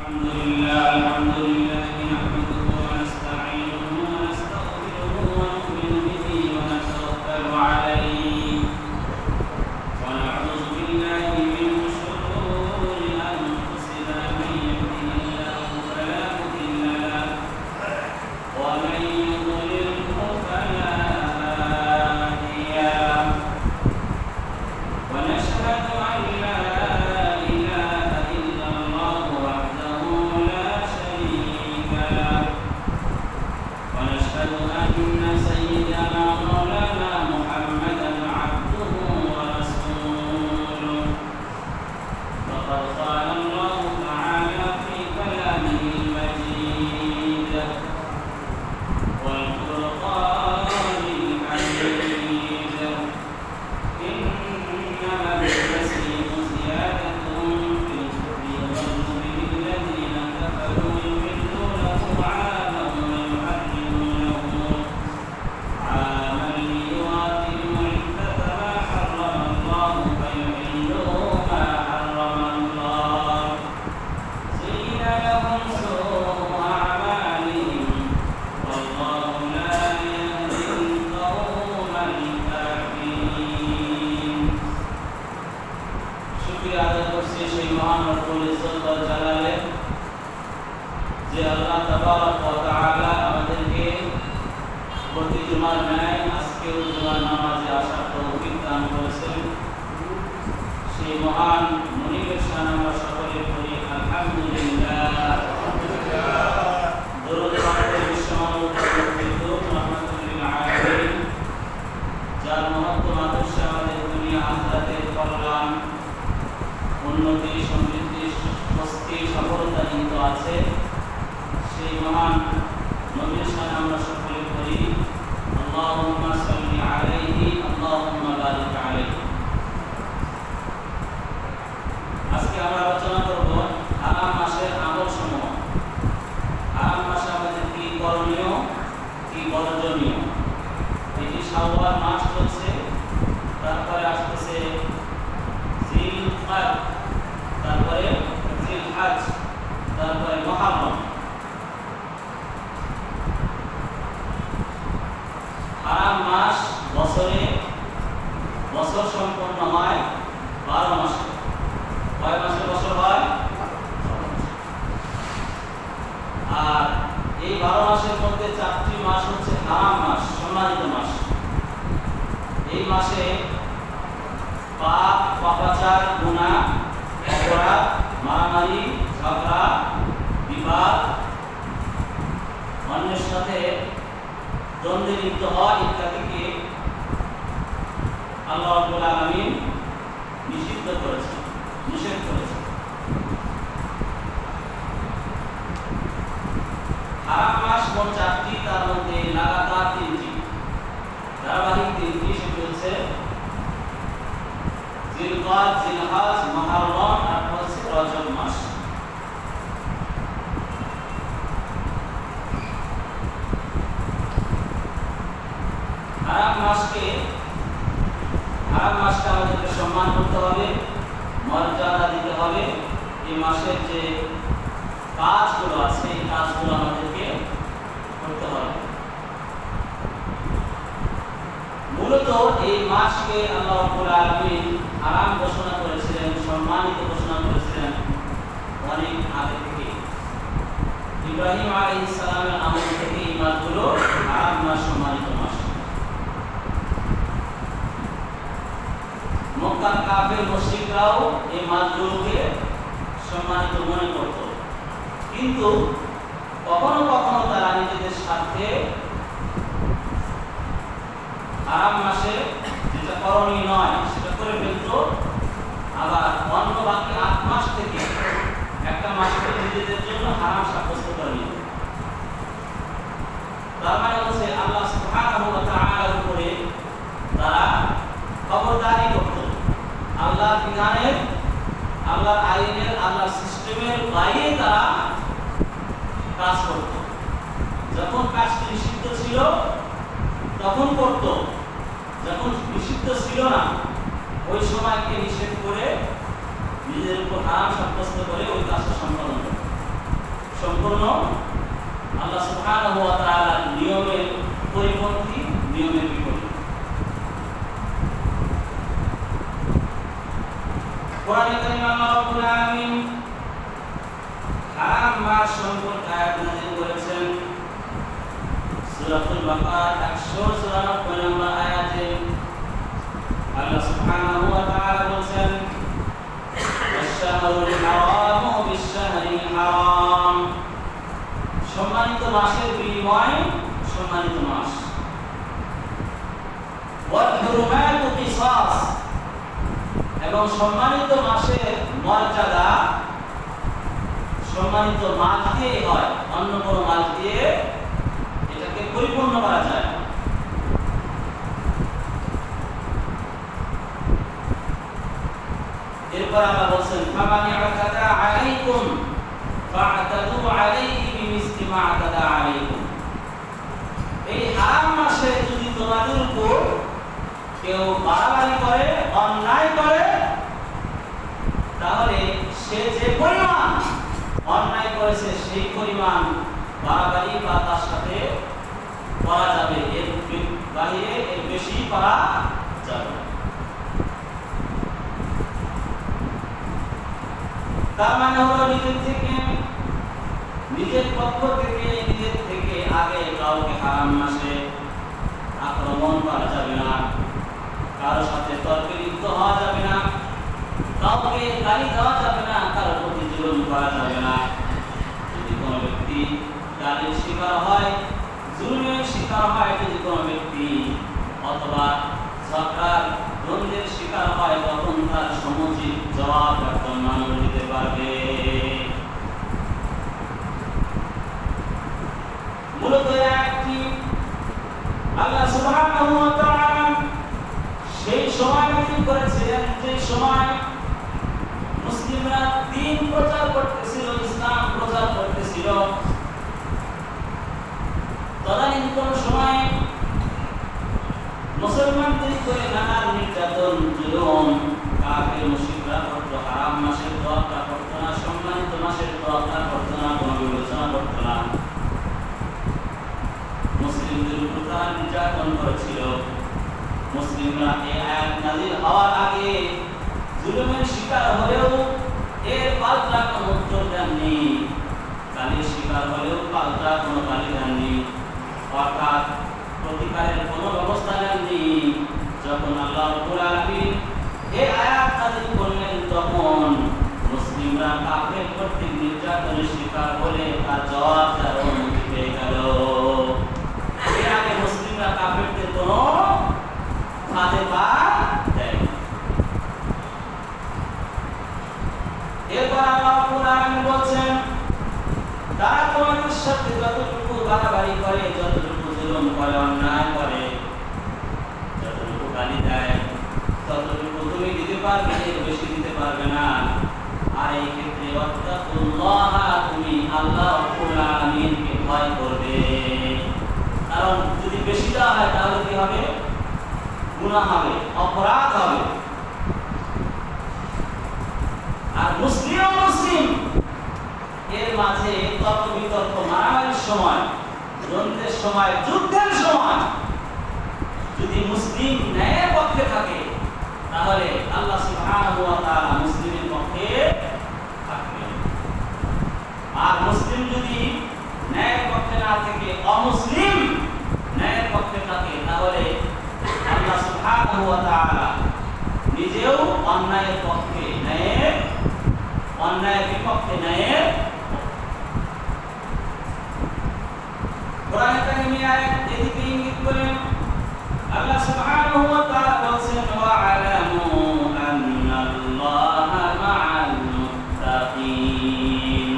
الحمد لله نحمده ونستعينه ونستغفره ونؤمن به ونتوكل عليه ونعوذ بالله من شرور أنفسنا من يهده الله فلا مضل له ومن يضلله فلا هادي له ونشهد أن لا إله إلا الله وحده لا شريك له ونشهد أن سيدنا مولانا محمدا عبده ورسوله فقد قال الله تعالى في كلامه المجيد والفرقان الحميد إنما التسليم زيادة في الكفر يضل به الذين كفروا يحلونه عاما ويحرمونه عاما ليواطئوا عدة ما حرم الله فيحلوا ما حرم الله زين لهم سوء أعمالهم والله لا يهدي القوم الكافرين শুকরিয়া আদায় করছি সেই মহান রব্বুল ইজ্জত ওয়াল জালালের যে আল্লাহ তাবারক ওয়া তাআলা আমাদেরকে প্রতি জুমার ন্যায় আজকেও জুমার নামাজে আসার তৌফিক দান করেছেন। সেই মহান মুনিবের শান আমরা সকলে পড়ি আলহামদুলিল্লাহ। দরুদ পাঠের বিশ্বমানব রহমাতুল লিল আলামিন যার মহত্তম আদর্শে আমাদের দুনিয়া আখিরাতের কল্যাণ উন্নতি সমৃদ্ধি স্বস্তি সফলতা নিহিত আছে, সেই মহান নবীর শানে আমরা সকলে পড়ি আল্লাহুম্মা সাল্লি আলাইহি আল্লাহুম্মা বারিক আলাইহি। আজকে আমরা আলোচনা করব হারাম মাসের আমল সমূহ। হারাম মাসে আমাদের কি করণীয়, কি বর্জনীয়। এটি শাওয়াল মাস চলছে, তারপরে আসতেছে জিলকাদ, তারপরে জিলহজ, তারপরে মুহররম। হারাম মাস বছর সম্পন্ন হয় 12 মাসে। কয় মাসে বছর হয়? আর এই 12 মাসের মধ্যে 4টি মাস হচ্ছে হারাম মাস, সম্মানিত মাস। এই মাসে পাপ, পাপাচার, গুনাহ, অপরাধ, মারামারি, ঝগড়া, বিবাদ, অন্যের সাথে দ্বন্দ্বে লিপ্ত হওয়া ইত্যাদিকে আল্লাহ রাব্বুল আলামিন নিষিদ্ধ করেছেন, নিষেধ করেছেন। হারাম মাস মোট 4টি, তার মধ্যে লাগাতার 3টি, ধারাবাহিক 3টি, সেটি হচ্ছে জিলকাদ, জিলহজ, মুহররম আর হচ্ছে রজব মাস। হারাম মাসকে আমাদেরকে সম্মান করতে হবে, মর্যাদা দিতে হবে। এই মাসের যে কাজগুলো আছে এই কাজগুলো আমাদেরকে করতে হবে। মূলত এই মাসকে আল্লাহ রাব্বুল আলামিন হারাম ঘোষণা করেছিলেন, সম্মানিত ঘোষণা করেছিলেন অনেক আগে থেকে। ইব্রাহিম আলাইহিস সালামের আমল থেকে এই মাসগুলো হারাম মাস, সম্মানিত মাস। মক্কার কাফের মুশরিকরাও এই মাসগুলোকে সম্মানিত মনে করত, কিন্তু কখনো কখনো তারা নিজেদের স্বার্থে হারাম মাসে যেটা করণীয় নয় সেটা করে ফেলত। আবার অন্য বাকি 8 মাস থেকে একটা মাসকে নিজেদের জন্য হারাম সাব্যস্ত করে নিত। তার মানে হচ্ছে আল্লাহ সুবহানাহু ওয়া তাআলার উপরে তারা খবরদারি করত। আল্লাহর বিধানের, আল্লাহর আইনের, আল্লাহর সিস্টেমের বাইরে তারা কাজ করত। যখন কাজটি নিষিদ্ধ ছিল তখন করত, যখন নিষিদ্ধ ছিল না ওই সময়কে নিষেধ করে নিজের উপর হারাম সাব্যস্ত করে ওই কাজটা সম্পাদন করে। সম্পূর্ণ আল্লাহ সুবহানাহু ওয়া তাআলার নিয়মের পরিপন্থী, নিয়মের বিপরীত। কোরআনে কারীমে আল্লাহ রাব্বুল আলামিন হারাম মাস সম্পর্কে আয়াত নাযিল করেছেন। সূরাতুল বাকারা 194 নম্বর আয়াতে আল্লাহ সুবহানাহু ওয়া তাআলা বলেন, আশ-শাহরুল হারামু বিশ-শাহরিল হারাম, সম্মানিত মাসের বিনিময়ে সম্মানিত মাস। ওয়াল হুরুমাতু কিসাস, এবং সম্মানিত মাসের মর্যাদা সম্মানিত মাস দিয়ে হয়, অন্য কোনো মাস দিয়ে এটাকে পরিপূর্ণ করা যায়। এরপর আল্লাহ বলেন, ফামান ইয়াতাদা আলাইকুম ফাআতাদু আলাইহি বিমিসলি মা আতাদা আলাইকুম, এই হারাম মাসে যদি তোমাদের উপর কেউ বাড়াবাড়ি করে, অন্যায় করে, তাহলে সে যে পরিমাণ অন্যায় করেছে সেই পরিমাণ বাড়াবাড়ি বা তার সাথে করা যাবে, এর বাইরে এর বেশি করা যাবে না। তার মানে হলো নিজের পক্ষ থেকে নিজের থেকে আগে কাউকে হারাম মাসে আক্রমণ করা যাবে না, কারো সাথে তর্কে লিপ্ত হওয়া যাবে না, কাউকে গালি দেওয়া যাবে না, কারোর প্রতি জুলুম করা যাবে না। যদি কোনো ব্যক্তি গালির শিকার হয়, জুলুমের শিকার হয়, যদি কোনো ব্যক্তি অথবা ঝগড়ার দ্বন্দ্বের শিকার হয়, তখন তার সমুচিত জবাব একজন মানুষ দিতে পারবে। মূলত একটি আল্লাহ সুবহানাহু ওয়া তাআলা সেই সময় তৈরি করেছিলেন যে সময় মুসলিমরা দ্বীন প্রচার করতেছিল, ইসলাম প্রচার করতেছিল। তদানীন্তন কোন সময় মুসলমানদের উপরে নানা নির্যাতন, জুলুম কাফের মুশরিকরা করত, হারাম মাসের তোয়াক্কা করত না, সম্মানিত মাসের তোয়াক্কা করত না, কোনো বিবেচনা করত না। মুসলিমদের উপর তারা নির্যাতন করেছিল। মুসলিমরা এই আয়াত নাযিল হওয়ার আগে জুলুমের শিকার হলেও এর পাল্টা কোনো উত্তর দেননি, গালির শিকার হলেও পাল্টা কোনো গালি দেননি, অর্থাৎ প্রতিকারের কোনো ব্যবস্থা নেননি। যখন আল্লাহ রাব্বুল আলামিন এই আয়াত নাযিল করলেন, তখন মুসলিমরা কাফের কর্তৃক নির্যাতনের শিকার হলে তার জবাব দেওয়ার অনুমতি পেয়ে গেল। এর আগে মুসলিমরা কাফেরদের কোনো ফাঁদে পা দেয়। এরপর আল্লাহ রাব্বুল আলামিন বলছেন, তারা তোমাদের সাথে যতটুকু বাড়াবাড়ি করে, যতটুকু জুলুম করে, অন্যায় করে, যতটুকু গালি দেয়, ততটুকু তুমি দিতে পারবে, এর বেশি দিতে পারবে না। আর এই ক্ষেত্রে ওয়াত্তাকুল্লাহ, তুমি আল্লাহ রাব্বুল আলামিনকে ভয় করবে। কারণ যদি বেশি দেওয়া হয় তাহলে কি হবে? গুনাহ হবে, অপরাধ হবে। আর মুসলিম এর মাঝে তর্ক বিতর্ক, মারামারির সময়, দ্বন্দ্বের সময়, যুদ্ধের সময় যদি মুসলিম ন্যায়ের পক্ষে থাকে, তাহলে আল্লাহ সুবহানাহু ওয়া তাআলা মুসলিমের পক্ষে থাকবেন। আর মুসলিম যদি ন্যায়ের পক্ষে না থেকে অমুসলিম ন্যায়ের পক্ষে থাকে, তাহলে আল্লাহ সুবহানাহু ওয়া তাআলা নিজেও অন্যায়ের পক্ষে, অন্যায়ের বিপক্ষে ন্যায়ের। কোরআনে কারীমে আয়াত এদিকে ইঙ্গিত করেন। আল্লাহ সুবহানাহু ওয়া তাআলা বলেন, ওয়া আলামু আন্নাল্লাহা মা'আল মুত্তাকিন,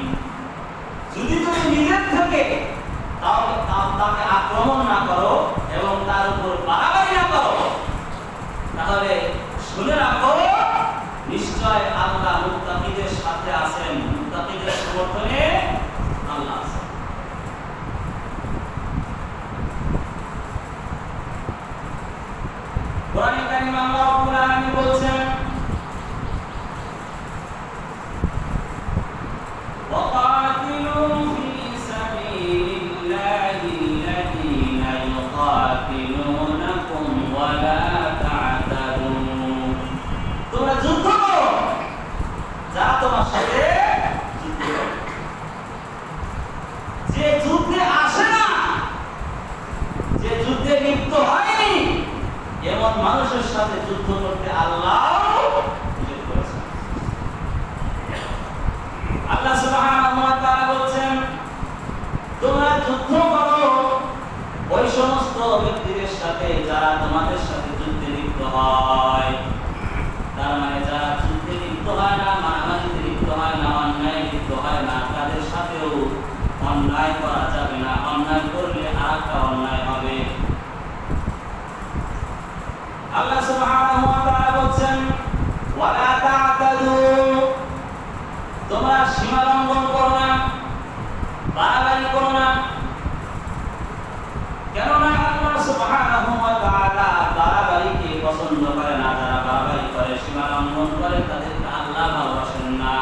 যদি তুমি নিজের থেকে তাকে আক্রমণ না করো এবং তার উপর বাড়াবাড়ি না করো, তাহলে শুনে রাখো, নিশ্চয় আল্লাহ মুত্তাকিদের সাথে আছেন, মুত্তাকিদের সমর্থনে আল্লাহ আছেন। কোরআনে যুদ্ধ করো ওই সমস্ত ব্যক্তিদের সাথে যারা তোমাদের সাথে যুদ্ধে লিপ্ত হয়। তার মানে যারা যুদ্ধে লিপ্ত হয় না, মারামারিতে লিপ্ত হয় না, অন্যায় লিপ্ত হয় না, তাদের সাথেও অন্যায় করা যাবে না। অন্যায় করলে আরেকটা অন্যায় হবে। আল্লাহ সুবহানাহু ওয়া তাআলা বলেন, ওয়ালা তা'তাদু, তোমরা সীমা লঙ্ঘন করো না, বাড়াবাড়ি করো না। কেননা আল্লাহ সুবহানাহু ওয়া তাআলা বাড়াবাড়িকে পছন্দ করে না। যারা বাড়াবাড়ি করে, সীমা লঙ্ঘন করে, তাদেরকে আল্লাহ ভালোবাসেন না।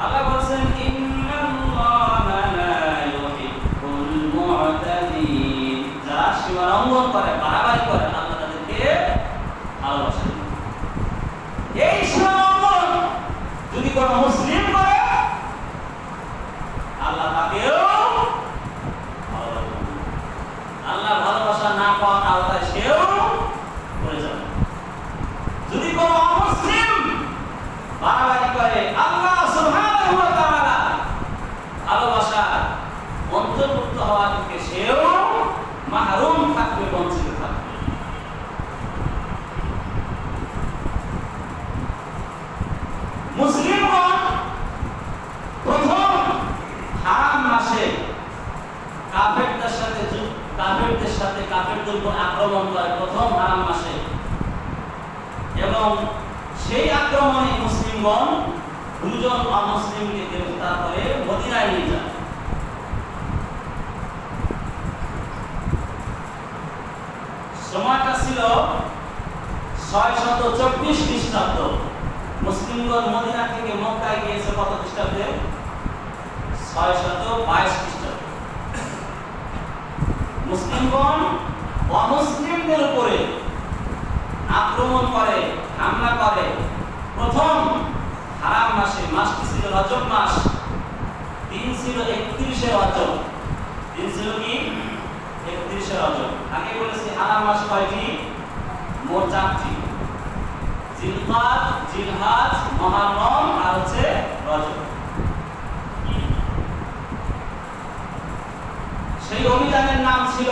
আল্লাহ বলেন, ইন্নাল্লাহা লা ইউহিব্বুল মু'তাদিন, যারা সীমা লঙ্ঘন করে, বাড়াবাড়ি করে, আল্লাহ তাদেরকে ভালোবাসেন না। এই সীমা লঙ্ঘন যদি কোনো মুসলিম করে, আল্লাহ তাকেও ভালোবাসেন না। আল্লাহ ভালোবাসা না পাওয়ার আওতায় সেও পড়ে যাবে। যদি কোনো অমুসলিম বাড়াবাড়ি করে, আল্লাহ সুবহানাহু ওয়া তাআলা ভালোবাসার অন্তর্ভুক্ত হওয়া থেকে সেও মাহরুম থাকবে, বঞ্চিত থাকবে। মুসলিমগণ প্রথম হারাম মাসে কাফেরদের সাথে কাফেরদের উপর আক্রমণ করে, প্রথম হারাম মাসে, এবং সেই আক্রমণে মুসলিমগণ দুজন অমুসলিমকে গ্রেফতার করে মদিনায় নিয়ে যায়। সময়টা ছিল 624 খ্রিস্টাব্দ। মুসলিমগণ মদিনা থেকে মক্কায় গিয়েছে কত খ্রিস্টাব্দে? 622 খ্রিস্টাব্দে। মুসলিমগণ অমুসলিমদের উপরে আক্রমণ করে, হামলা করে প্রথম হারাম মাসে। মাসটি ছিল রজব মাস, দিন ছিল 31শে রজব। দিন ছিল কি? 31শে রজব। আগে বলেছি হারাম মাস কয়টি? মোট 4টি: জিলকাদ, জিলহাজ, মুহররম আর হচ্ছে রজব। সেই অভিযানের নাম ছিল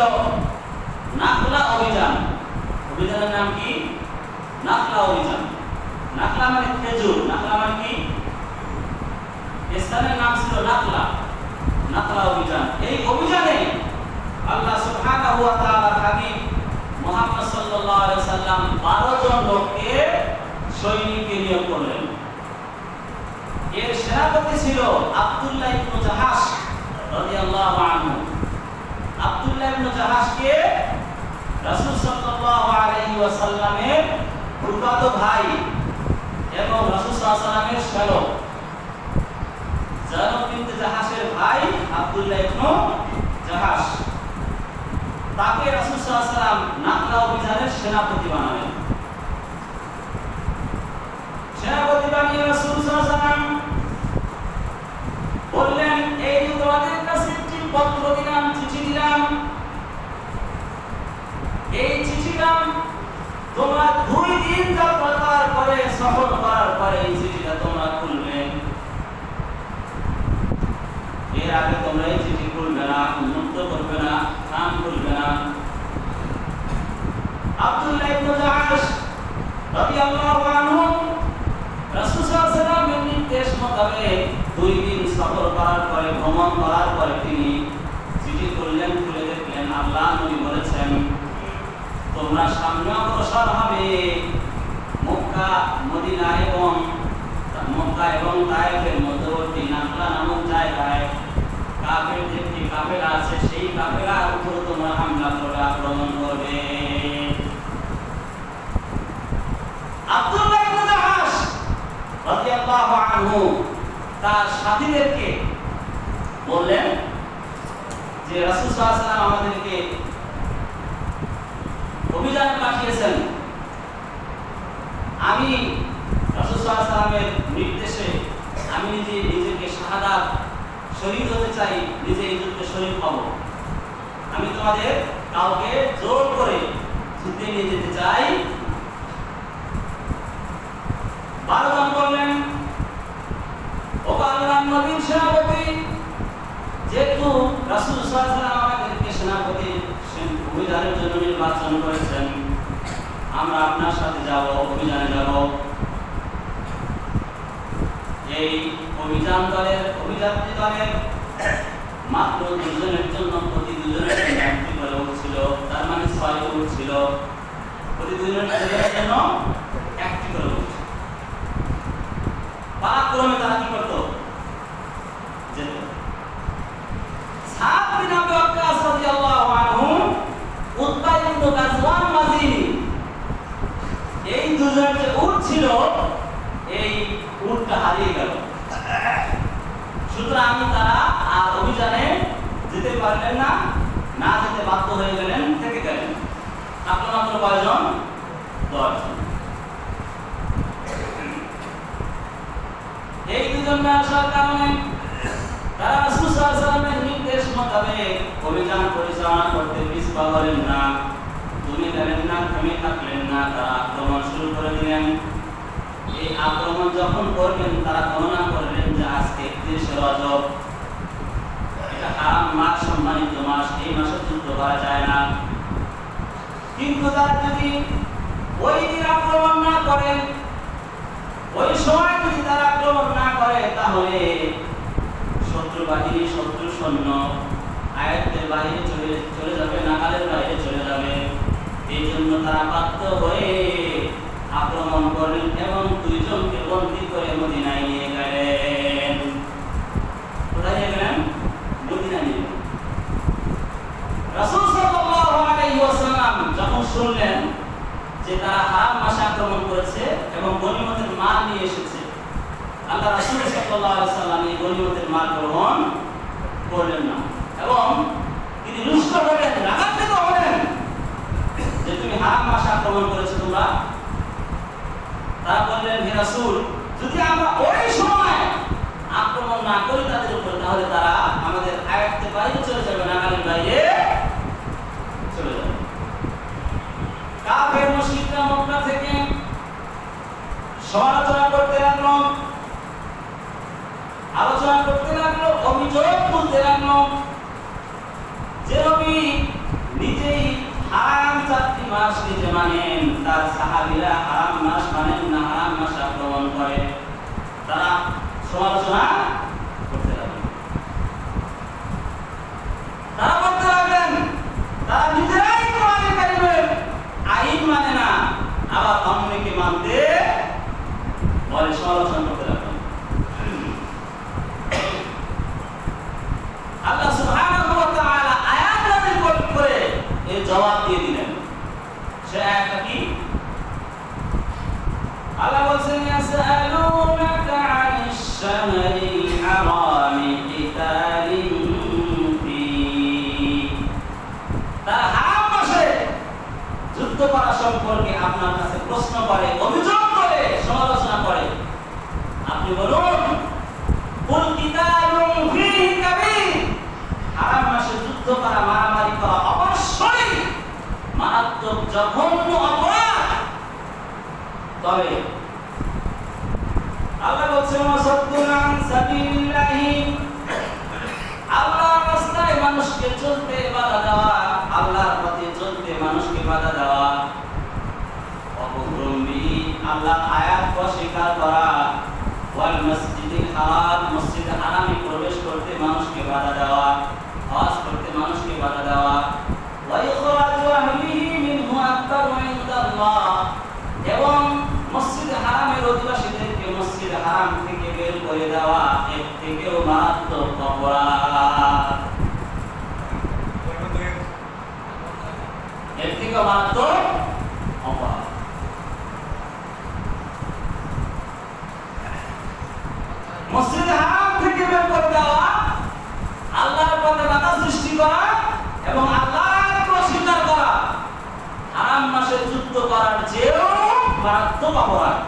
নাখলা অভিযান। অভিযানের নাম কি? নাখলা অভিযান। নাখলা মানে খেজুর, নাখলা মানে কি? স্থানের নাম ছিল নাখলা, নাখলা অভিযান। এই অভিযানে আল্লাহ সুবহানাহু ওয়া তাআলার হাবিব মুহাম্মদ সাল্লাল্লাহু আলাইহি সাল্লাম 12 জন লোককে সৈনিককে নিয়োগ করলেন। এর সেনাপতি ছিল আব্দুল্লাহ ইবনে জাহাশ রাদিয়াল্লাহু আনহু। আব্দুল্লাহ ইবনে জাহাশকে রাসূল সাল্লাল্লাহু আলাইহি ওয়াসাল্লামের ফুফাতো ভাই এবং রাসূল সাল্লাল্লাহু আলাইহি ওয়াসাল্লামের শ্যালক জায়নব বিনতে জাহাশের ভাই আব্দুল্লাহ ইবনে জাহাশ, তাকে রাসূল সাল্লাল্লাহু আলাইহি ওয়াসাল্লাম নাখলা অভিযানের সেনাপতি বানালেন। সেনাপতি বানিয়ে রাসূল সাল্লাল্লাহু আলাইহি ওয়াসাল্লাম বললেন, এই যে তোমাদের কাছে একটি পত্র দিলাম, চিঠি দিলাম, এই চিঠিটা তোমরা 2 দিন যাত্রা করার পরে, সফর করার পরে এই চিঠিটা তোমরা খুলবে। এর আগে তোমরা এই চিঠি খুলবে না, উন্মুক্ত করবে না, কান খুলবে না। আব্দুল্লাহ ইবনে জাহাশ রাদিয়াল্লাহু আনহু রাসূল সাল্লাল্লাহু আলাইহি ওয়াসাল্লামের নির্দেশ মোতাবেক 2 দিন সফর করার পরে, ভ্রমণ করার পরে তিনি চিঠি খুললেন। খুলে দেখলেন আল্লাহ নবী বলেছেন, তোমরা সামনে অগ্রসর হবে মক্কা, মদিনা এবং তায়েফের মধ্যবর্তী নাখলা নামক জায়গায় কাফেরদের যে কাফেলা আছে, সেই কাফেলার উপর তোমরা হামলা করবে, আক্রমণ করবে। আব্দুল্লাহ ইবনে জাহাশ রাদিয়াল্লাহু আনহু তার সাথীদেরকে বললেন যে রাসূল সাল্লাল্লাহু আলাইহি ওয়াসাল্লাম আমাদেরকে অভিযানে পাঠিয়েছেন, আমি রাসূল সাল্লাল্লাহু আলাইহি ওয়াসাল্লামের নির্দেশে আমি নিজেকে শাহাদাত শহীদ হতে চাই, নিজে এই যুদ্ধে শহীদ হব। আমি তোমাদের কাউকে জোর করে যুদ্ধে নিয়ে যেতে চাই। 12 জন বললেন, ও আল্লাহর নবীর সেনাপতি, রাসূল সাল্লাল্লাহু আলাইহি ওয়াসাল্লাম আমাদেরকে সেনাপতি অভিযানের জন্য নির্বাচন করেছেন, আমরা আপনার সাথে যাব, অভিযানে যাব। এই অভিযাত্রী দলের মাত্র 2 জনের জন্য প্রতি 2 জনের জন্য একটি করে উঠছিল, তার মানে 6 উট ছিল, প্রতি 2 জনের জন্য একটি করে উঠ। পালাক্রমে তারা কি করতো? যেত। সাদ বিন আবি ওয়াক্কাস রাদিয়াল্লাহু আনহু, উতবা ইবনে গাজওয়ান মাযিনি, এই 2 জনের যে উট ছিল, এই উটটা হারিয়ে গেল। সুতরাং তারা আর অভিযানে যেতে পারলেন না, না যেতে বাধ্য হয়ে গেলেন, থেকে গেলেন। আপনার মাত্র কয়জন? 10 জন। এই 2 জন আসার কারণে তারা রাসূল সাল্লাল্লাহু আলাইহি ওয়াসাল্লামের নির্দেশ মোতাবেক অভিযান পরিচালনা করতে পিছপা হলেন না, তুমি গেলেন না, থেমে থাকলেন না, তারা আক্রমণ শুরু করে দিলেন। এই আক্রমণ যখন করবেন তারা গণনা করলেন যে আজকে 31 রজব, এটা হারাম মাস, সম্মানিত মাস, এই মাসে যুদ্ধ করা যায় না। কিন্তু তারা যদি ওই দিন আক্রমণ না করেন, ওই সময় যদি তারা আক্রমণ না করে, তাহলে শত্রু বাহিনী, শত্রু সৈন্য আয়াতের বাইরে চলে যাবে, নাগালের বাইরে চলে যাবে। এই জন্য তারা বাধ্য হয়ে আক্রমণ করলেন এবং 2 জনকে বন্দী করে মদিনায় নিয়ে গেলেন। কোথায় নিয়ে গেলেন? মদিনায় নিয়ে গেলেন। রাসূল সাল্লাল্লাহু আলাইহি ওয়াসাল্লাম যখন শুনলেন যে তারা হারাম মাসে আক্রমণ করেছে এবং গনিমতের মাল নিয়ে এসেছে, আল্লাহ রাসূল সাল্লাল্লাহু আলাইহি ওয়াসাল্লাম এই গনিমতের মাল গ্রহণ করলেন না এবং তিনি রুষ্ট হলেন, রাগান্বিত হলেন যে তুমি হারাম মাসে আক্রমণ করেছো তোমরা। তারা বললেন, হে রাসূল, যদি আমরা ওই সময় আক্রমণ না করি তাদের উপর, তাহলে তারা আমাদের আয়াতের বাইরে চলে যাবে, নাগালের বাইরে চলে যাবে। কাফের মুশরিকরা মক্কা থেকে সমালোচনা করতে লাগলো, আলোচনা করতে লাগলো, অভিযোগ তুলতে লাগলো যে নবী নিজেই হারাম 4টি মাস নিজে মানেন, তার সাহাবীরা হারাম মাস মানেন না, হারাম মাস আক্রমণ করে। তারা সমালোচনা করতে লাগলেন। তারা বলতে লাগলেন তারা নিজেরাই কোরআনে কারিমের আইন মানে না, আবার অন্যকে মানতে বলে, সমালোচনা করতে লাগলেন। আল্লাহ সুবহানাহু ওয়া তাআলা আয়াত নাযিল করে এর জবাব দিয়ে দিলেন। সে আয়াতটা কি? আল্লাহ বলেন, ইয়াসআলুনাকা আনিশ শাহরিল হারামি কিতালিন ফি, তারা হারাম মাসে যুদ্ধ করা সম্পর্কে আপনার কাছে প্রশ্ন করে, অভিযোগ করে, সমালোচনা করে। আপনি বলুন, কুল কিতালুন ফীহি কাবীর, হারাম মাসে যুদ্ধ করা, মারামারি করা অবশ্যই মারাত্মক জঘন্য অপরাধ। তবে আল্লাহ বলছেন, ওয়াসাদ্দুন আন সাবিলিল্লাহি, আল্লাহর রাস্তায় মানুষকে চলতে বাধা দেওয়া, আল্লাহর পথে চলতে মানুষকে বাধা দেওয়া, অপগ্রহী আল্লাহর আয়াত অস্বীকার করা, ওয়াল মসজিদিল হারাম, মসজিদে হারামে প্রবেশ করতে মানুষকে বাধা দেওয়া, হজ করতে মানুষকে বাধা দেওয়া, ওয়া ইখরাজু আহলিহি মিনহু আকবারু ইনদাল্লাহ, এবং মসজিদে হারামের অধিবাসীদেরকে মসজিদে হারাম থেকে বের করে দেওয়া এর থেকেও মারাত্মক অপরাধ, এর থেকেও মারাত্মক অপরাধ। মসজিদে হারাম থেকে বের করে দেওয়া, আল্লাহর পথে বাধা সৃষ্টি করা এবং আল্লাহকে অস্বীকার করা হারাম মাসে যুদ্ধ করার চেয়েও মারাত্মক অপরাধ।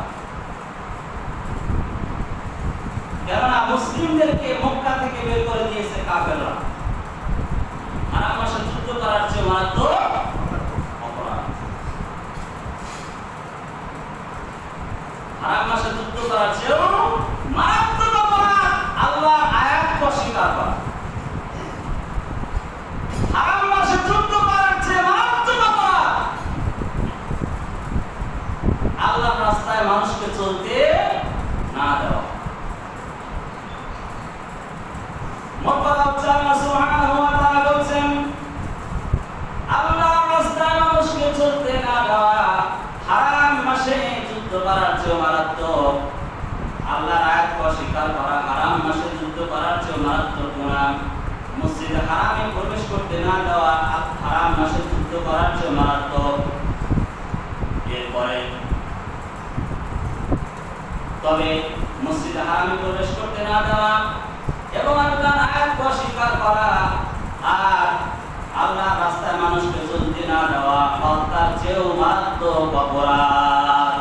কেননা মুসলিমদেরকে মক্কা থেকে বের করে দিয়েছে কাফেররা, হারাম মাসে যুদ্ধ করার চেয়ে মারাত্মক অপরাধ। হারাম মাসে যুদ্ধ করার চেয়েও মারাত্মক অপরাধ আল্লাহর আয়াত অস্বীকার করা। মানুষকে চলতে না দেওয়া। মোট কথা হচ্ছে আল্লাহ সুবহানাহু ওয়া তাআলা বলেন আল্লাহর রাস্তায় মানুষকে চলতে না দেওয়া হারাম মাসে যুদ্ধ করার চেয়ে মারাত্মক। আল্লাহর আয়াতকে অস্বীকার করা হারাম মাসে যুদ্ধ করার চেয়ে মারাত্মক গুনাহ। মসজিদে হারামে প্রবেশ করতে না দেওয়া হারাম মাসে যুদ্ধ করার চেয়ে মারাত্মক। এরপরে তবে মসজিদে হারামে প্রবেশ করতে না দেওয়া এবং আল্লাহর আয়াতকে অস্বীকার করা আর আল্লাহর রাস্তায় মানুষকে চলতে না দেওয়া হত্যার চেয়েও মারাত্মক অপরাধ।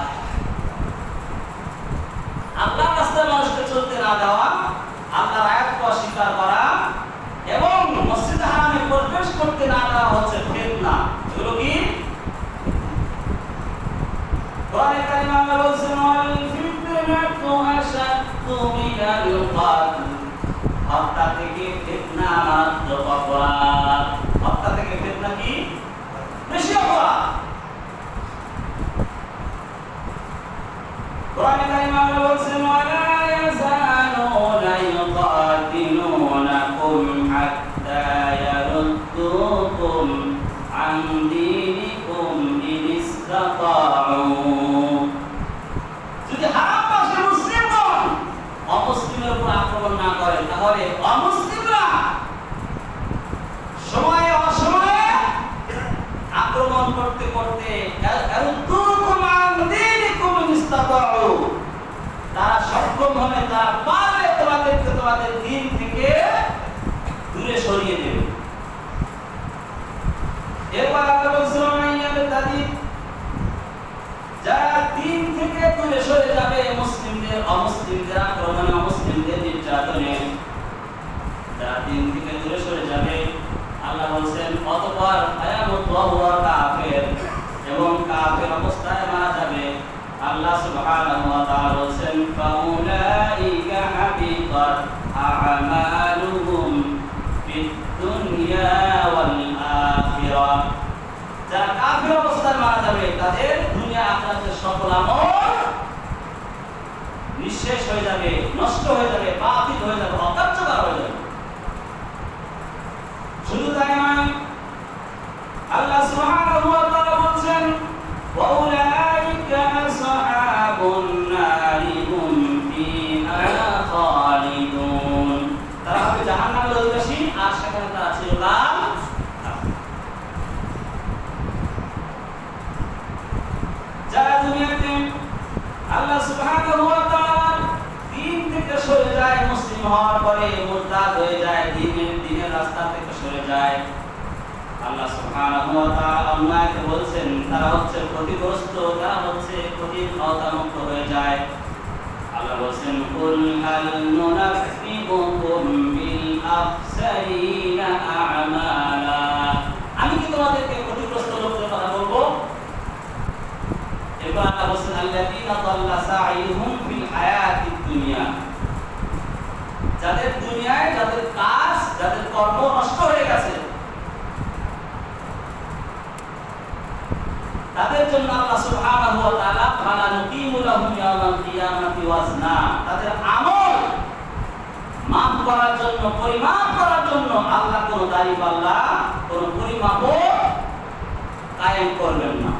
আল্লাহর রাস্তায় মানুষকে চলতে না দেওয়া, আল্লাহর আয়াতকে অস্বীকার করা এবং মসজিদে হারামে প্রবেশ করতে না দেওয়া হচ্ছে ফিতনা। এগুলো কি? কোরআনে কারিমে আল্লাহ বলেছেন ওয়াল ফিতনাতু আশাদ্দু মিনাল কতল। হত্যা থেকে ফিতনা মারাত্মক অপরাধ। হত্যা থেকে ফিতনা কি? বেশি অপরাধ। কোরআনে কারিমে আল্লাহ বলেছেন ওয়ালা ইয়াযালুনা ইউকাতিলুনাকুম হাত্তা ইয়ারুদ্দুকুম আন দীনিকুম ইন ইসতাতাউ। যদি হারাম মাসে মুসলিমগণ অমুসলিমের উপর আক্রমণ না করে তাহলে অমুসলিমরা সময়ে অসময়ে আক্রমণ করতে করতে তারা সক্ষম হবে, তারা পারবে তোমাদেরকে তোমাদের দিন থেকে দূরে সরিয়ে দেবে। এরপর আল্লাহ বলছেন যারা দিন থেকে দূরে সরে যাবে মুসলিমদের অমুসলিমদের আক্রমণে অমুসলিমদের নির্যাতনে যারা দিন থেকে দূরে সরে যাবে আল্লাহ বলছেন অতঃপর আয়ামুল্লাহু ওয়া কাফির এবং কাফির অবস্থায় মারা যাবে। আল্লাহ সুবহানাহু ওয়া তাআলা বলছেন ফাউলাইকা হাবিতাত আ'মালুহুম ফিদ দুনিয়া ওয়াল আখিরাহ। যারা কাফির অবস্থায় মারা যাবে তাদের দুনিয়া আখিরাতের সকল আমল নিঃশেষ হয়ে যাবে, নষ্ট হয়ে যাবে, বাতিল হয়ে যাবে, অকার্যকর হয়ে যাবে। শুধু তাই নয়, আল্লাহ সুবহানাহু ওয়া তাআলা বলেন ওয়াউলাইকা আসহাবুন নারি হুম ফিহা খালিদুন। তারা হবে জাহান্নামের অধিবাসী আর সেখানে তারা চিরকাল থাকবে। যারা দুনিয়াতে আল্লাহ সুবহানাহু ওয়া তাআলা দিন থেকে সরে যায়, মুসলিম হওয়ার পরে মুরতাদ হয়ে যায়, দিনের রাস্তা থেকে সরে যায়, আল্লাহ সুবহানাহু ওয়া তাআলা অন্যায়কে বলছেন তারা হচ্ছে ক্ষতিগ্রস্ত, তারা হচ্ছে ক্ষতির আওতামুক্ত হয়ে যায়। আল্লাহ বলছেন কুল হাল নুনাফিকুম বিল আখসারিনা আ'মালা। আমি কি তোমাদেরকে ক্ষতিগ্রস্ত লোকদের কথা বলবো? এরপর আল্লাহ বলছেন আল্লাযীনা দাল্লা সা'য়ুহুম ফিল হায়াতিদ দুনিয়া। যাদের দুনিয়ায় যাদের কাজ যাদের কর্ম নষ্ট হয়ে গেছে তাদের জন্য আল্লাহ সুবহানাহু ওয়া তাআলা ফালা নুকিমু লাহুম ইয়াওমাল কিয়ামাতি ওয়াজনা। তাদের আমল মাপ করার জন্য পরিমাপ করার জন্য আল্লাহ কোন দাঁড়িপাল্লা কোন পরিমাপক কায়েম করবেন না।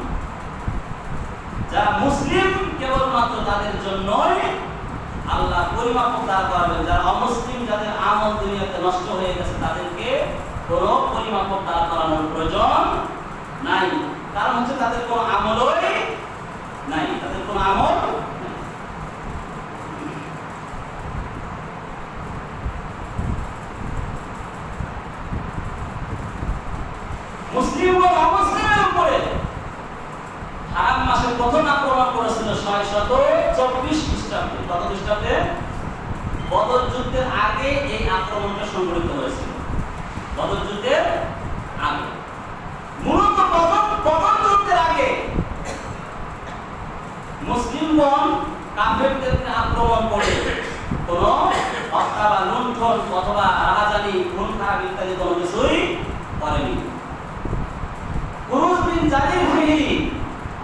যারা মুসলিম কেবলমাত্র তাদের জন্যই আল্লাহ পরিমাপক দাঁড় করাবেন। যারা অমুসলিম যাদের আমল দুনিয়াতে নষ্ট হয়ে গেছে তাদেরকে কোনো পরিমাপক দাঁড় করানোর প্রয়োজন নাই। কারণ হচ্ছে তাদের কোনো আমলই নাই, তাদের কোনো আমল নাই। মুসলিম ও অমুসলিমের উপরে হারাম মাসের প্রথম আক্রমণ করেছিল 624 খ্রিস্টাব্দে। কত খ্রিস্টাব্দে? বদর যুদ্ধের আগে এই আক্রমণটা সংঘটিত হয়েছিল। বদর যুদ্ধের আগে, মূলত বদর যুদ্ধের আগে মুসলিমগণ কাফেরদেরকে আক্রমণ করে কোন হত্যা বা লুণ্ঠন অথবা রাহাজানি খুন খারাপ ইত্যাদি কোনো কিছুই করেনি। কুরুজ বিন জালিল ফিহি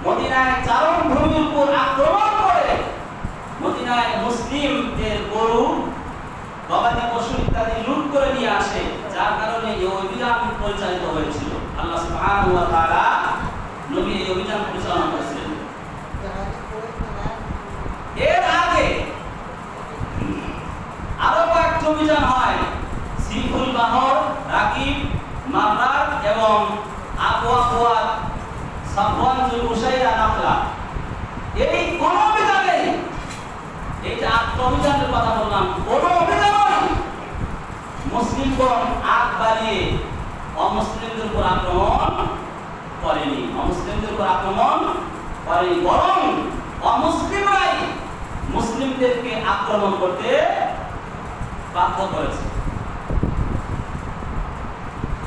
মদিনায় চারণ ভূমির উপর আক্রমণ করে পরিচালিত হয়েছিল। আল্লাহ সুবহানাহু ওয়া তাআলা নবী এই অভিযান পরিচালনা করেছিলেন। এর আগে আরো কয়েকটি অভিযান হয়, সিফুল বাহর, রাকিব, মাররার এবং আবওয়া, সাফওয়ান, জুলউসাইরা, নাফলা। এই কোন অভিযানে, এই যে অভিযানের কথা বললাম, কোন অভিযানে মুসলিমগণ আগ বাড়িয়ে অমুসলিমদের উপর আক্রমণ করেনি, অমুসলিমদের উপর আক্রমণ করেনি, বরং অমুসলিমরাই মুসলিমদেরকে আক্রমণ করতে বাধ্য করেছে।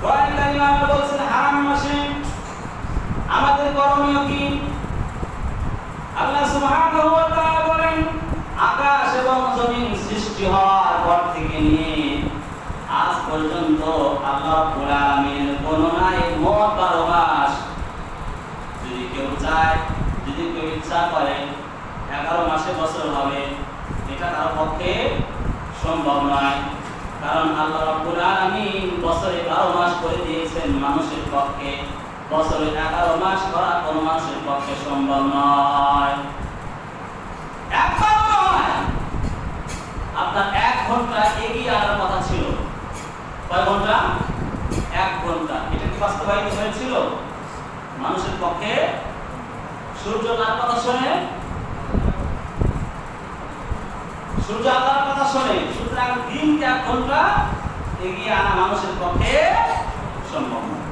কোরআন কারীম আল্লাহ বলেছেন, হারাম মাসে আমাদের করণীয় কি? আল্লাহ সুবহানাহু ওয়া তাআলা বলেন, আকাশ এবং জমিন সৃষ্টি হওয়ার পর থেকে নিয়ে আজ পর্যন্ত আল্লাহ রাব্বুল আলামিন গণনায় মোট 12 মাস। যদি কেউ চায়, যদি কেউ ইচ্ছা করে 11 মাসে বছর হবে, এটা কারো পক্ষে সম্ভব নয়। কারণ আল্লাহ রাব্বুল আলামিন বছরে 12 মাস করে দিয়েছেন মানুষের পক্ষে। বছরে 11 মাস করা কোনো মানুষের পক্ষে সম্ভব নয়। একবারও নয়। আপনার 1 ঘন্টা এগিয়ে আনার কথা ছিল। কয় ঘন্টা? 1 ঘন্টা। এটা কি বাস্তবায়িত হয়েছিল মানুষের পক্ষে? সূর্য তার কথা শোনে, সূর্য আল্লাহর কথা শোনে। সুতরাং দিনকে 1 ঘন্টা এগিয়ে আনা মানুষের পক্ষে সম্ভব নয়।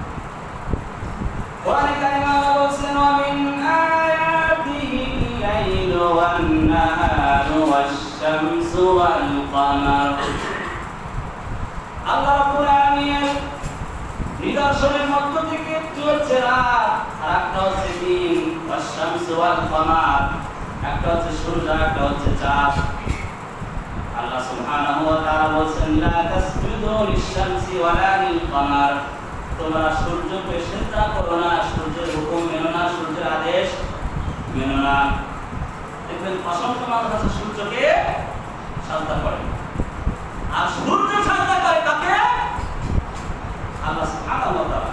কোরআনে কারীমে আল্লাহ বলেছেন, ওয়া মিন আয়াতিহিল লাইলু ওয়ান নাহারু ওয়াশ-শামসু ওয়াল কামার। আল্লাহ রাব্বুল আলামিনের নিদর্শনের মধ্য থেকে একটি হচ্ছে রাত, আর একটা হচ্ছে দিন। ওয়াশ-শামসু ওয়াল কামার, একটা হচ্ছে সূর্য, একটা হচ্ছে চাঁদ। আল্লাহ সুবহানাহু ওয়া তাআলা বলেছেন, লা তাসজুদু লিশ-শামসি ওয়ালা লিল-কামার। তোমরা সূর্যকে সিজদা করো না, সূর্যের হুকুম মেনো না, সূর্যের আদেশ মেনো না। দেখবেন অসংখ্য মানুষ আছে সূর্যকে সাজদা করে, আর সূর্য সাজদা করে কাকে? আল্লাহ সুবহানাহু ওয়া তাআলা।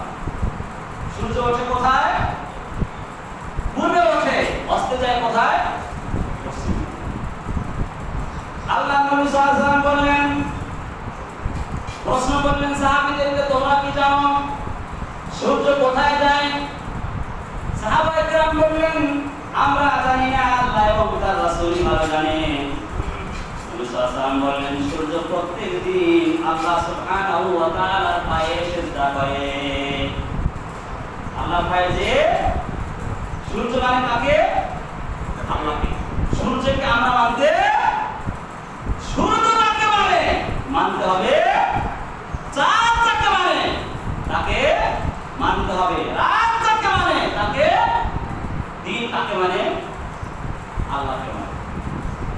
সূর্য ওঠে কোথায়? পূর্বে ওঠে, অস্তে যায় কোথায়? পশ্চিমে। আল্লাহ নবী সাল্লাল্লাহু আলাইহি ওয়াসাল্লাম বললেন, প্রশ্ন করলেন সাহাবীদেরকে, তোমরা কি জানো সূর্য কোথায় যায়? সাহাবায়ে কেরাম বললেন, আমরা জানি না, আল্লাহ এবং তার রাসূল ভালো জানে। নবী সাল্লাল্লাহু আলাইহি ওয়াসাল্লাম বললেন, সূর্য প্রত্যেকদিন আল্লাহ সুবহানাহু ওয়া তাআলার পায়ে সিজদা করে। আল্লাহ পায়ে যে সূর্য মানে কাকে? আল্লাহকে। সূর্যকে আমরা মানতে, সূর্য কাকে মানে মানতে হবে, চাঁদ যাকে মানে তাকে মানতে হবে, রাত যাকে মানে তাকে, দিন কাকে মানে আল্লাহকে মানে।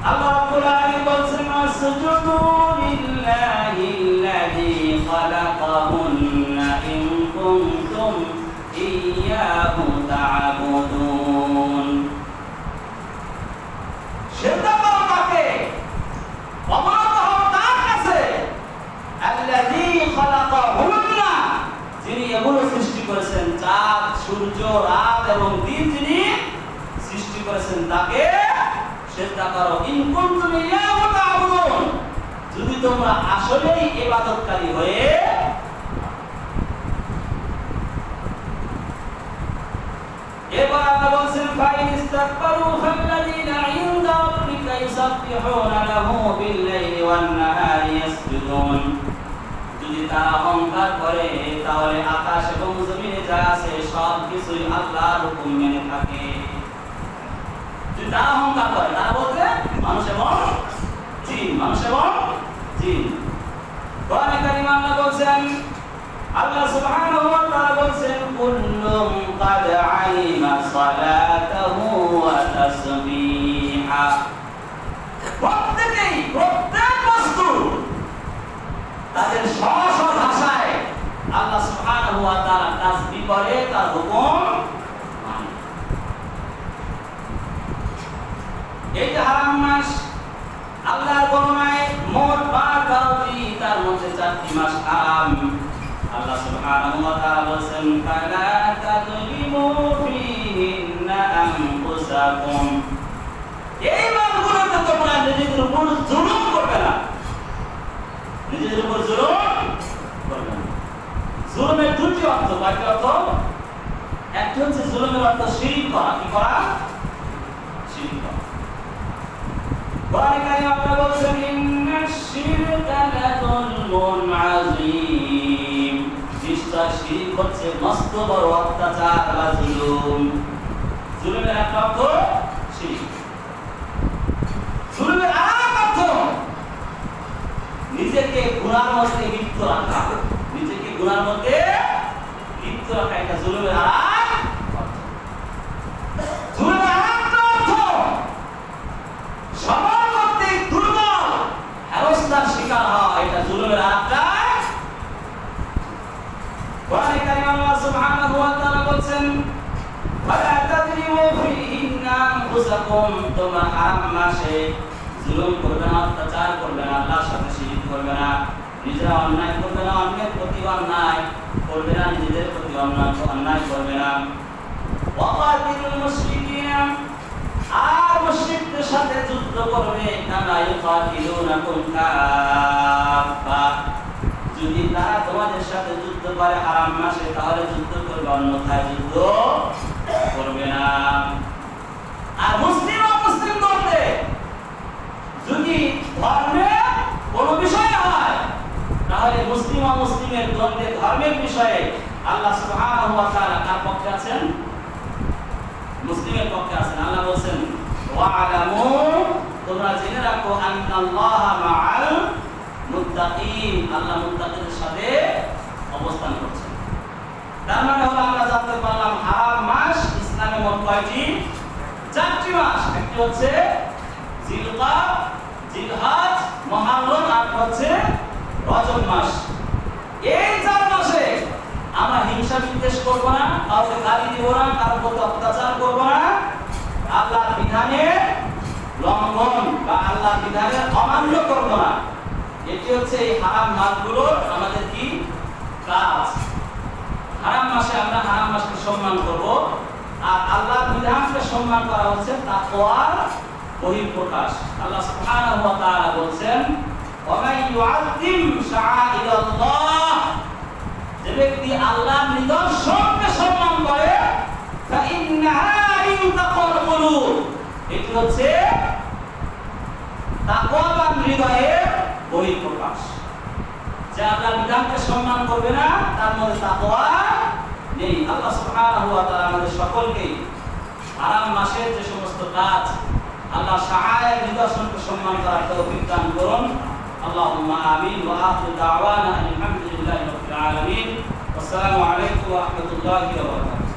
আল্লাহ রাব্বুল আলামিন বলেছেন, আসজুদু লিল্লাহিল্লাযী খালাকাহুন্না ইন কুনতুম ইয়্যাহু তা'বুদুন। সিজদা করো কাকে? অবনত হও তার কাছে, আল্লাযী খালাকাহুন্না, যিনি এগুলো সৃষ্টি করেছেন, চাঁদ, সূর্য, রাত এবং দিন যিনি সৃষ্টি করেছেন তাকে সিজদা করো। ইন কুনতুম ইয়্যাহু তা'বুদুন, যদি তোমরা আসলেই ইবাদতকারী হয়ে। এবার আল্লাহ বলেন, ফাইন ইস্তাকবারু ফাল্লাযীনা ইনদা রাব্বিকা ইউসাব্বিহুনা লাহু বিল-লাইলি ওয়ান-নাহারি ইয়াসজুদুন। যদি তারা অহংকার করে, তাহলে আকাশ এবং জমিনে যা আছে সব কিছুই আল্লাহর হুকুম মেনে থাকে। যদি তারা অহংকার করে, তারা বলতে মানুষ এবং জিন, মানুষ এবং জিন। কোরআনে কারীমে আল্লাহ বলেন, আল্লাহ সুবহানাহু ওয়া তাআলা বলেন, কুল্লুম ক্বাদ আলিমা সালাতাহু ওয়া তাসবিহা। প্রত্যেকেই, প্রত্যেক বস্তু তাদের স্ব ভাষায় আল্লাহ সুবহানাহু ওয়া তাআলা তাসবিহ করে, তার হুকুম মানে। এই যে হারাম মাস, আল্লাহর গণনায় মোট 12টি, তার মধ্যে 4টি মাস হারাম। আল্লাহ সুবহানাহু ওয়া বলেন ফালা তাযলিমু ফীহিন্না আনফুসাকুম, এই মালগুলোতে তোমরা নিজেদের উপর জুলুম করবে না, নিজেদের উপর জুলুম করবে না। জুলুমের দুটি অর্থ, কয়টি অর্থ? একটা হচ্ছে জুলুমের অর্থ শিরক করা, কি করা? শিরক করা। কোরআনে কারিমে আল্লাহ বলেছেন ইন্নাশ শিরকা লাযুলমুন আযীম, নিশ্চয় শিরক হচ্ছে মস্ত বড় অত্যাচার বা জুলুম। জুলুমের একটা অর্থ শিরক। জুলুমের আরেক অর্থ নিজেকে গুনার মধ্যে লিপ্ত রাখা, নিজেকে গুনার মধ্যে লিপ্ত রাখা, এটা জুলুমের আরেক অর্থ। জুলুমের আরেকটা অর্থ সবার মধ্যে দুর্বল হেনস্থার শিকার হওয়া, এটা জুলুমের আরেকটা। কোরআনে কারিমে আল্লাহ সুবহানাহু ওয়া তাআলা বলেন ওয়ালা তাযলিমু ফীহিন্না আনফুসাকুম, তোমরা হারাম মাসে জুলুম করবে না, অত্যাচার করবে না, আল্লাহর সাথে শিরক করবে না, নিজেরা অন্যায় করবে না, অন্যের প্রতি অন্যায় করবে না, নিজেদের প্রতি অন্যায় করবে না। ওয়াকাতিলুল মুশরিকিনা, আর মুশরিকদের সাথে যুদ্ধ করবে কামা ইউকাতিলুনাকুম কাফা, যদি তারা তোমাদের সাথে যুদ্ধ করে হারাম মাসে তাহলে যুদ্ধ করবে, অন্যথায় যুদ্ধ করবে না। আর মুসলিম অমুসলিম বলতে যদি ধর্মে কোন বিষয় হয় তাহলে মুসলিম অমুসলিমের দ্বন্দ্বে ধর্মের বিষয়ে আল্লাহ সুবহানাহু ওয়া তাআলা কার পক্ষে আছেন? মুসলিমের পক্ষে আছেন। আল্লাহ বলেন ওয়া'লামু, তোমরা জেনে রাখো আন্নাল্লাহা মা'আল মুত্তাকিন, আল্লাহ মুত্তাকিদের সাথে অবস্থান করছেন। তার মানে হলো আমরা জানতে পারলাম হারাম মাস ইসলামে মোট কয়টি? 4টি মাস। একটি হচ্ছে জিলকাদ, জিলহজ, মুহররম, আর হচ্ছে রজব মাস। এই 4 মাসে আমরা হিংসা বিদ্বেষ করব না, কাউকে গালি দিব না, কারোর প্রতি অত্যাচার করব না, আল্লাহর বিধানের লঙ্ঘন বা আল্লাহর বিধানের অমান্য করব না। এটি হচ্ছে এই হারাম মাসগুলোর আমাদের কি কাজ। হারাম মাসে আমরা হারাম মাসকে সম্মান করব, আর আল্লাহর বিধানকে সম্মান করা হচ্ছে তাকওয়ার বহিঃপ্রকাশ। আল্লাহ সুবহানাহু ওয়া তাআলা বলেন ওয়া মান ইউআযযিম শাআইরাল্লাহ, যে ব্যক্তি আল্লাহর নিদর্শনকে সম্মান করে ফাইন্নাহা মিন তাকওয়াল কুলুব, এটি হচ্ছে তাকওয়াবান হৃদয়ের বহিঃপ্রকাশ। যে আল্লাহর বিধানকে সম্মান করবে না তার মধ্যে তাকওয়া নেই। আল্লাহ সুবহানাহু ওয়া তাআলা আমাদের সকলকে হারাম মাসের যে সমস্ত কাজ, আল্লাহ শাআয়ের নিদর্শনকে সম্মান করার তৌফিক দান করুন। আল্লাহুম্মা আমিন। ওয়া আখিরু দাওয়ানা আলহামদুলিল্লাহি রাব্বিল আলামিন। আসসালামু আলাইকুম ওয়া রাহমাতুল্লাহি ওয়া বারাকাতুহু।